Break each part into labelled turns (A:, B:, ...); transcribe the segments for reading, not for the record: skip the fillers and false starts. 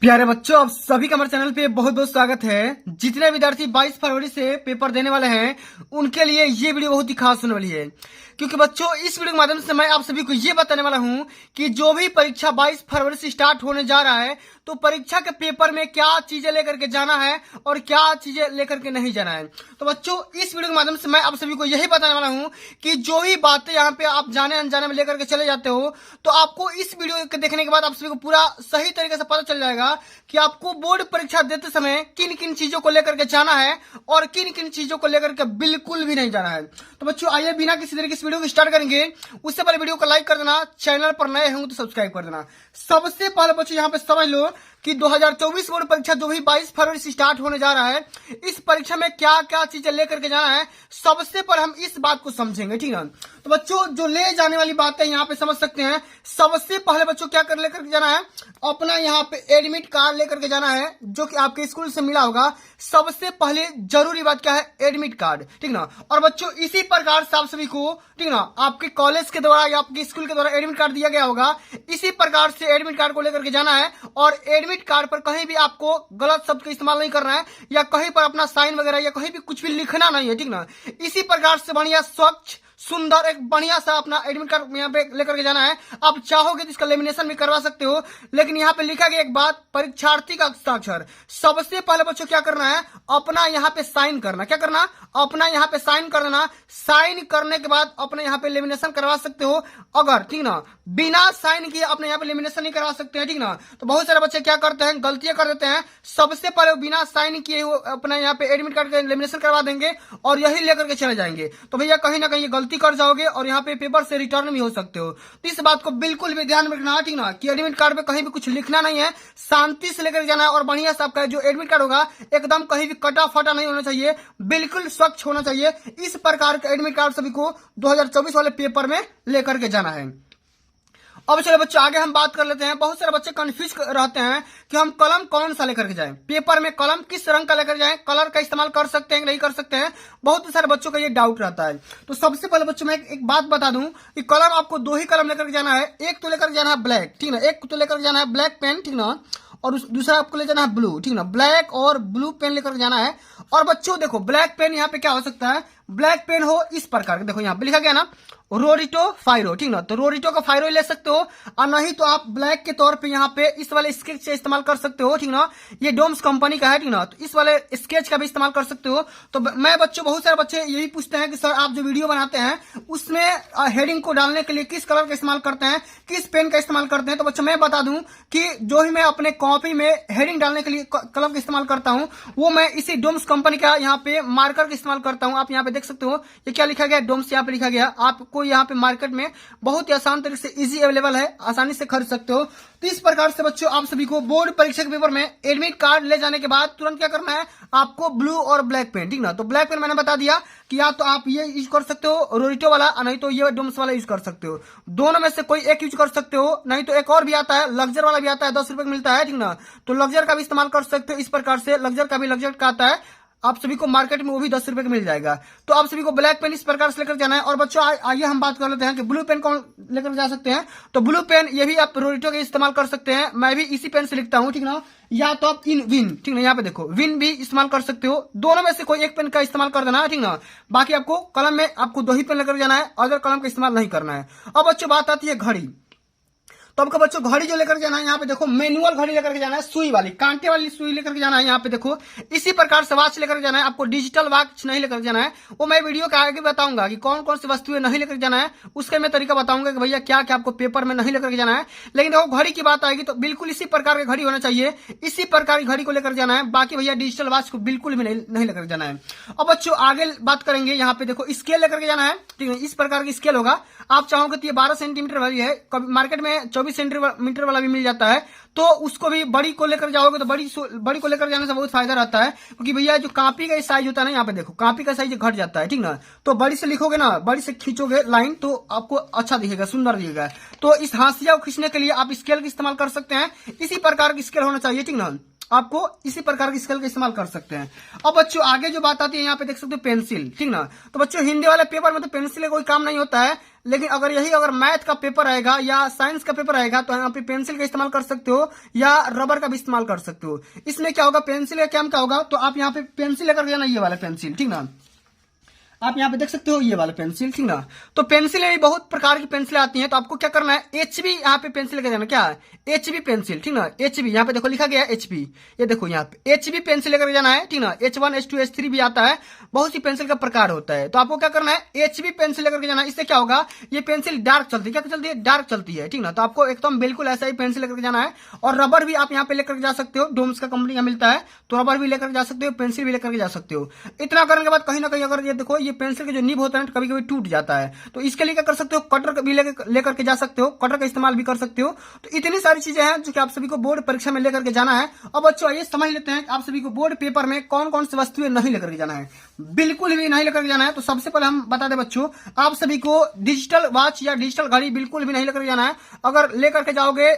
A: प्यारे बच्चों, आप सभी का हमारे चैनल पे बहुत बहुत स्वागत है। जितने विद्यार्थी 22 फरवरी से पेपर देने वाले हैं उनके लिए ये वीडियो बहुत ही खास होने वाली है, क्योंकि बच्चों इस वीडियो के माध्यम से मैं आप सभी को ये बताने वाला हूं कि जो भी परीक्षा 22 फरवरी से स्टार्ट होने जा रहा है तो परीक्षा के पेपर में क्या चीजें लेकर के जाना है और क्या चीजें लेकर के नहीं जाना है। तो बच्चों इस वीडियो के माध्यम से मैं आप सभी को यही बताने वाला हूं कि जो भी बातें यहाँ पे आप जाने अनजाने में लेकर के चले जाते हो तो आपको इस वीडियो के देखने के बाद आप सभी को पूरा सही तरीके से पता चल जाएगा कि आपको बोर्ड परीक्षा देते समय किन किन चीजों को लेकर के जाना है और किन किन चीजों को लेकर के बिल्कुल भी नहीं जाना है। तो बच्चों आइए बिना किसी तरीके से वीडियो को स्टार्ट करेंगे। उससे पहले वीडियो को लाइक कर देना, चैनल पर नए होंगे तो सब्सक्राइब कर देना। सबसे पहले बच्चों यहाँ पे समझ लो कि 2024 बोर्ड परीक्षा जो भी 22 फरवरी से स्टार्ट होने जा रहा है, इस परीक्षा में क्या क्या चीजें लेकर के जाना है सबसे पहले हम इस बात को समझेंगे, ठीक है। तो बच्चों जो ले जाने वाली बातें यहाँ पे समझ सकते हैं। सबसे पहले बच्चों क्या कर लेकर के जाना है, अपना यहाँ पे एडमिट कार्ड लेकर के जाना है जो कि आपके स्कूल से मिला होगा। सबसे पहले जरूरी बात क्या है, एडमिट कार्ड, ठीक ना। और बच्चों इसी प्रकार से आप सभी को, ठीक ना, आपके कॉलेज के द्वारा या आपके स्कूल के द्वारा एडमिट कार्ड दिया गया होगा। इसी प्रकार से एडमिट कार्ड को लेकर के जाना है और एडमिट कार्ड पर कहीं भी आपको गलत शब्द का इस्तेमाल नहीं करना है या कहीं पर अपना साइन वगैरह या कहीं भी कुछ भी लिखना नहीं है, ठीक ना। इसी प्रकार से बढ़िया स्वच्छ सुंदर एक बढ़िया सा अपना एडमिट कार्ड यहाँ पे लेकर के जाना है। आप चाहोगे तो इसका लेमिनेशन भी करवा सकते हो, लेकिन यहाँ पे लिखा गया एक बात, परीक्षार्थी का हस्ताक्षर। सबसे पहले बच्चों क्या करना है, अपना यहाँ पे साइन करना। क्या करना, अपना यहाँ पे साइन कर देना। साइन करने के बाद अपने यहाँ पे लेमिनेशन करवा सकते हो अगर, ठीक ना। बिना साइन किए अपने यहाँ पे लेमिनेशन नहीं करवा सकते हैं, ठीक ना। तो बहुत सारे बच्चे क्या करते हैं, गलतियां कर देते हैं। सबसे पहले बिना साइन किए अपना यहाँ पे एडमिट कार्ड का लेमिनेशन करवा देंगे और यही लेकर के चले जाएंगे। तो भैया कहीं ना कहीं गलती कर जाओगे और यहाँ पे पेपर से रिटर्न भी हो सकते हो। तो इस बात को बिल्कुल भी ध्यान में रखना, ठीक ना, कि एडमिट कार्ड पे कहीं भी कुछ लिखना नहीं है, शांति से लेकर जाना है और बढ़िया से आपका जो एडमिट कार्ड होगा एकदम कहीं भी कटा फटा नहीं होना चाहिए, बिल्कुल स्वच्छ होना चाहिए। इस प्रकार का एडमिट कार्ड सभी को 2024 वाले पेपर में लेकर के जाना है। अब चलो बच्चों आगे हम बात कर लेते हैं। बहुत सारे बच्चे कंफ्यूज रहते हैं कि हम कलम कौन सा लेकर के जाएं, पेपर में कलम किस रंग का लेकर जाएं, कलर का इस्तेमाल कर सकते हैं नहीं कर सकते हैं। बहुत सारे बच्चों का ये डाउट रहता है। तो सबसे पहले बच्चों मैं एक बात बता दूं कि कलम आपको दो ही कलम लेकर के जाना है। एक तो लेकर जाना है ब्लैक, ठीक ना, एक तो लेकर जाना है ब्लैक पेन, ठीक ना, और दूसरा आपको ले जाना है ब्लू, ठीक ना। ब्लैक और ब्लू पेन लेकर जाना है। और बच्चों देखो ब्लैक पेन यहाँ पे क्या हो सकता है, ब्लैक पेन हो इस प्रकार के, देखो यहाँ पे लिखा गया ना रोरिटो फाइरो, ठीक ना। तो रोरिटो का फाइरो ले सकते हो और नहीं तो आप ब्लैक के तौर पे यहाँ पे इस वाले स्केच से इस्तेमाल कर सकते हो, ठीक ना। ये डोम्स कंपनी का है, ठीक ना। तो इस वाले स्केच का भी इस्तेमाल कर सकते हो। तो मैं बच्चों बहुत सारे बच्चे यही पूछते हैं कि सर आप जो वीडियो बनाते हैं उसमें हेडिंग को डालने के लिए किस कलर का इस्तेमाल करते हैं, किस पेन का इस्तेमाल करते हैं। तो बच्चों मैं बता दूं कि जो ही मैं अपने कॉपी में हेडिंग डालने के लिए कलम का इस्तेमाल करता हूं वो मैं इसी डोम्स कंपनी का यहाँ पे मार्कर का इस्तेमाल करता हूं। आप यहाँ पे देख सकते हो ये क्या लिखा गया, डोम्स यहाँ पे लिखा गया। आपको यहाँ पे मार्केट में बहुत ही आसान तरीके से इजी अवेलेबल है, आसानी से खरीद सकते हो। तो इस प्रकार से बच्चों आप सभी को बोर्ड परीक्षा के पेपर में एडमिट कार्ड ले जाने के बाद तुरंत क्या करना है, आपको ब्लू और ब्लैक पेन, ठीक ना। तो ब्लैक पेन मैंने बता दिया कि या तो आप ये यूज कर सकते हो रोरिटो वाला, नहीं तो ये डोम्स वाला यूज कर सकते हो। दोनों में से कोई एक यूज कर सकते हो, नहीं तो एक और भी आता है, लग्जर वाला भी आता है, 10 रुपए का मिलता है, ठीक ना। तो लग्जर का भी इस्तेमाल कर सकते हो। इस प्रकार से लग्जर का भी लग्जर का आता है, आप सभी को मार्केट में वो भी 10 रुपए का मिल जाएगा। तो आप सभी को ब्लैक पेन इस प्रकार से लेकर जाना है। और बच्चों आइए हम बात कर लेते हैं कि ब्लू पेन कौन लेकर जा सकते हैं। तो ब्लू पेन ये भी आप रोरिटो का इस्तेमाल कर सकते हैं, मैं भी इसी पेन से लिखता हूं, ठीक ना। या तो आप इन विन, ठीक ना, यहाँ पे देखो विन भी इस्तेमाल कर सकते हो। दोनों में से कोई एक पेन का इस्तेमाल कर देना है, ठीक ना। बाकी आपको कलम में आपको दो ही पेन लेकर जाना है, अदर कलम का इस्तेमाल नहीं करना है। अब बच्चों बात आती है घड़ी। तो आपका बच्चों घड़ी जो लेकर जाना है यहाँ पे देखो मैनुअल घड़ी लेकर के जाना है, सुई वाली, कांटे वाली सुई लेकर के जाना है। यहाँ पे देखो इसी प्रकार से वॉच लेकर जाना है। आपको डिजिटल वॉच नहीं लेकर जाना है, वो मैं वीडियो के आगे बताऊंगा कि कौन कौन सी वस्तुएं नहीं लेकर जाना है। उसका मैं तरीका बताऊंगा कि भैया क्या क्या आपको पेपर में नहीं लेकर जाना है। लेकिन देखो घड़ी की बात आएगी तो बिल्कुल इसी प्रकार की घड़ी होना चाहिए, इसी प्रकार की घड़ी को लेकर जाना है। बाकी भैया डिजिटल वॉच को बिल्कुल भी नहीं लेकर जाना है। अब बच्चों आगे बात करेंगे, यहाँ पे देखो स्केल लेकर के जाना है, ठीक है। इस प्रकार की स्केल होगा, आप चाहोगे तो ये 12 सेंटीमीटर वाली है, मार्केट में 24 सेंटीमीटर वाला भी मिल जाता है। तो उसको भी बड़ी को लेकर जाओगे तो बड़ी को लेकर जाने से बहुत फायदा रहता है, क्योंकि भैया जो कॉपी का साइज होता है ना, यहाँ पे देखो कॉपी का साइज घट जाता है, ठीक ना। तो बड़ी से लिखोगे ना, बड़ी से खींचोगे लाइन तो आपको अच्छा दिखेगा, सुंदर दिखेगा। तो इस हाशिया को खींचने के लिए आप स्केल का इस्तेमाल कर सकते हैं। इसी प्रकार की स्केल होना चाहिए, ठीक ना। आपको इसी प्रकार की स्केल का इस्तेमाल कर सकते हैं। अब बच्चों आगे जो बात आती है यहाँ पे देख सकते हो पेंसिल, ठीक ना। तो बच्चों हिंदी वाले पेपर में तो पेंसिल का कोई काम नहीं होता है, लेकिन अगर मैथ का पेपर रहेगा या साइंस का पेपर रहेगा तो यहाँ पे पेंसिल का इस्तेमाल कर सकते हो या रबर का भी इस्तेमाल कर सकते हो। इसमें क्या होगा, पेंसिल का काम क्या होगा, तो आप यहाँ पे पेंसिल लेकर के जाना, ये वाला पेंसिल, ठीक ना। आप यहाँ पे देख सकते हो ये वाला पेंसिल, ठीक ना। तो पेंसिल में भी बहुत प्रकार की पेंसिल आती हैं, तो आपको क्या करना है, एचबी यहाँ पे पेंसिल लेकर जाना। क्या है, एचबी पेंसिल, ठीक ना। एचबी यहाँ पे देखो लिखा गया है एचबी, ये देखो यहाँ पे एचबी पेंसिल लेकर जाना है, ठीक ना। H1 H2 H3 भी आता है, बहुत सी पेंसिल का प्रकार होता है। तो आपको क्या करना है, एचबी पेंसिल लेकर जाना है। इससे क्या होगा, ये पेंसिल डार्क चलती है, क्या चलती है, डार्क चलती है, ठीक ना। तो आपको एकदम बिल्कुल ऐसा ही पेंसिल लेकर जाना है। और रबर भी आप यहाँ पे लेकर जा सकते हो, डोम्स का कंपनी का मिलता है, तो रबर भी लेकर जा सकते हो, पेंसिल भी लेकर जा सकते हो। इतना करने के बाद कहीं ना कहीं अगर ये देखो, ये पेंसिल के जो निब होता है कभी कभी टूट जाता है, तो इसके लिए क्या कर सकते हो, कटर भी लेकर के जा सकते हो, कटर का इस्तेमाल भी कर सकते हो। तो इतनी सारी चीजें हैं जो कि आप सभी को बोर्ड परीक्षा में लेकर के जाना है। अब बच्चों ये समझ लेते हैं कि आप सभी को बोर्ड पेपर में कौन कौन सी वस्तुएं नहीं लेकर के जाना है, बिल्कुल भी नहीं लेकर के जाना है। तो सबसे पहले हम बता दें बच्चों, आप सभी को डिजिटल वॉच या डिजिटल घड़ी बिल्कुल भी नहीं लेकर के जाना है। अगर लेकर के जाओगे,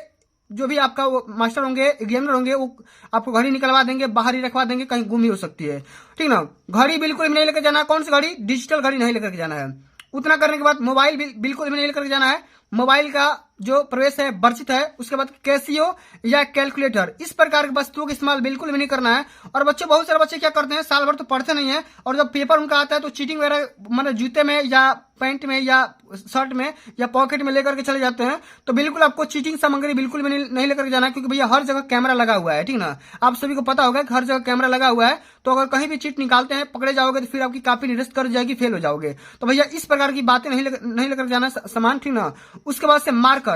A: जो भी आपका वो मास्टर होंगे, एग्जामिनर होंगे, वो आपको घड़ी निकलवा देंगे, बाहर ही रखवा देंगे, कहीं गुम ही हो सकती है, ठीक ना। घड़ी बिल्कुल भी नहीं लेकर जाना है। कौन सी घड़ी, डिजिटल घड़ी नहीं लेकर के जाना है। उतना करने के बाद मोबाइल भी बिल्कुल भी नहीं लेकर के जाना है। मोबाइल का जो प्रवेश है वर्जित है। उसके बाद कैसियो या कैलकुलेटर, इस प्रकार की वस्तुओं का इस्तेमाल बिल्कुल भी नहीं करना है। और बच्चे, बहुत सारे बच्चे क्या करते हैं, साल भर तो पढ़ते नहीं है, और जब पेपर उनका आता है तो चीटिंग वगैरह, मतलब जूते में या पैंट में या शर्ट में या पॉकेट में लेकर के चले जाते हैं। तो बिल्कुल आपको चीटिंग सामग्री बिल्कुल भी नहीं लेकर के जाना है, क्योंकि भैया हर जगह कैमरा लगा हुआ है, ठीक ना। आप सभी को पता होगा कि हर जगह कैमरा लगा हुआ है, तो अगर कहीं भी चीट निकालते हैं, पकड़े जाओगे तो फिर आपकी कॉपी निरस्त कर जाएगी, फेल हो जाओगे। तो भैया इस प्रकार की बातें नहीं लेकर जाना सामान, ठीक ना। उसके बाद से मार्कर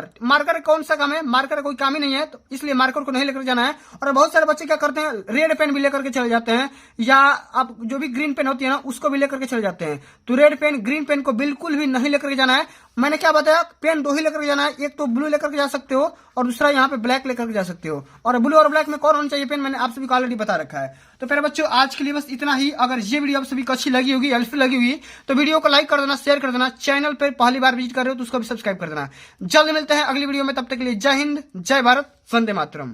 A: कौन सा काम है, मार्कर कोई काम ही नहीं है, तो इसलिए मार्कर को नहीं लेकर जाना है। और बहुत सारे बच्चे क्या करते हैं, रेड पेन भी लेकर के चले जाते हैं, या आप जो भी ग्रीन पेन होती है ना, उसको भी लेकर के चले जाते हैं। तो रेड पेन, ग्रीन पेन को बिल्कुल भी नहीं लेकर के जाना है। मैंने क्या बताया, पेन दो ही लेकर के जाना है, एक तो ब्लू लेकर के जा सकते हो और दूसरा यहाँ पे ब्लैक लेकर के जा सकते हो। और ब्लू और ब्लैक में कौन होना चाहिए पेन, मैंने आप सभी को ऑलरेडी बता रखा है। तो फिर बच्चों आज के लिए बस इतना ही। अगर ये वीडियो आप सभी को अच्छी लगी होगी, हेल्पफुल लगी हुई, तो वीडियो को लाइक कर देना, शेयर कर देना। चैनल पर पहली बार विजिट कर रहे हो तो उसको भी सब्सक्राइब कर देना। जल्द मिलते हैं अगली वीडियो में, तब तक के लिए जय हिंद, जय भारत, वंदे मातरम।